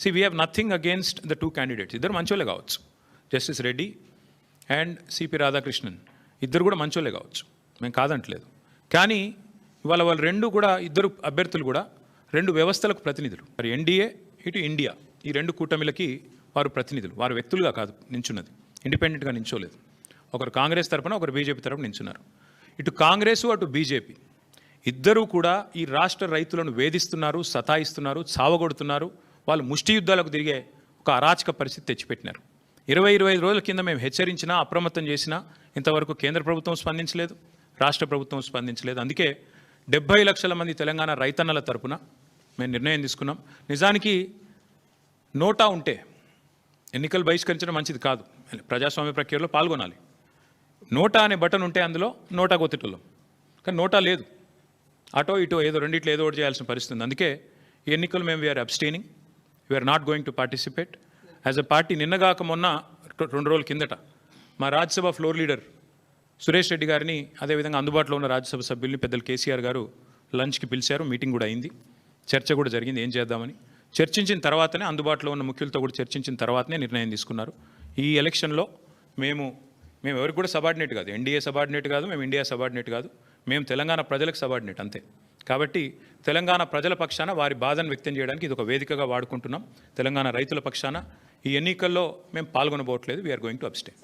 See, we have nothing against the two candidates. ఇద్దరు మంచోళ్ళే కావచ్చు. Justice Reddy and CP Radhakrishnan ఇద్దరు కూడా మంచోళ్ళే కావచ్చు, మేము కాదంటలేదు. కానీ ఇవాళ వాళ్ళు రెండు కూడా, ఇద్దరు అభ్యర్థులు కూడా రెండు వ్యవస్థలకు ప్రతినిధులు. మరి ఎన్డీఏ ఇటు ఇండియా, ఈ రెండు కూటమిలకి వారు ప్రతినిధులు. వారు వ్యక్తులుగా కాదు నించున్నది, ఇండిపెండెంట్గా నించోలేదు. ఒకరు కాంగ్రెస్ తరపున, ఒకరు బీజేపీ తరపున నించున్నారు. ఇటు కాంగ్రెసు అటు బీజేపీ ఇద్దరూ కూడా ఈ రాష్ట్ర రైతులను వేధిస్తున్నారు, సతాయిస్తున్నారు, చావగొడుతున్నారు. వాళ్ళు ముష్టి యుద్ధాలకు తిరిగే ఒక అరాచక పరిస్థితి తెచ్చిపెట్టినారు. 20-25 రోజుల కింద మేము హెచ్చరించినా, అప్రమత్తం చేసినా ఇంతవరకు కేంద్ర ప్రభుత్వం స్పందించలేదు, రాష్ట్ర ప్రభుత్వం స్పందించలేదు. అందుకే 70 లక్షల మంది తెలంగాణ రైతన్నల తరపున మేము నిర్ణయం తీసుకున్నాం. నిజానికి నోటా ఉంటే ఎన్నికలు బహిష్కరించడం మంచిది కాదు, ప్రజాస్వామ్య ప్రక్రియలో పాల్గొనాలి. నోటా అనే బటన్ ఉంటే అందులో నోటా కొత్తటోళ్ళం, కానీ నోటా లేదు. అటో ఇటో ఏదో రెండిట్లో ఏదో ఒకటి చేయాల్సిన పరిస్థితి ఉంది. అందుకే ఈ ఎన్నికలు మేము we are abstaining, we are not going to participate as a party. నిన్నగాక మొన్న 2 రోజుల కిందట మా రాజ్యసభ ఫ్లోర్ లీడర్ సురేష్ రెడ్డి గారిని, అదేవిధంగా అందుబాటులో ఉన్న రాజ్యసభ సభ్యుల్ని పెద్దలు కేసీఆర్ గారు లంచ్కి పిలిచారు. మీటింగ్ కూడా అయింది, చర్చ కూడా జరిగింది ఏం చేద్దామని. చర్చించిన తర్వాతనే, అందుబాటులో ఉన్న ముఖ్యులతో కూడా చర్చించిన తర్వాతనే నిర్ణయం తీసుకున్నారు. ఈ ఎలక్షన్లో మేము ఎవరికి కూడా సబార్డినేట్ కాదు, ఎన్డీఏ సబార్డినేట్ కాదు, మేము ఇండియా సబార్డినేట్ కాదు, మేము తెలంగాణ ప్రజలకు సబార్డినేట్ అంతే. కాబట్టి తెలంగాణ ప్రజల పక్షాన వారి బాధను వ్యక్తం చేయడానికి ఇది ఒక వేదికగా వాడుకుంటున్నాం. తెలంగాణ రైతుల పక్షాన ఈ ఎన్నికల్లో మేము పాల్గొనబోట్లేదు. We're going to abstain.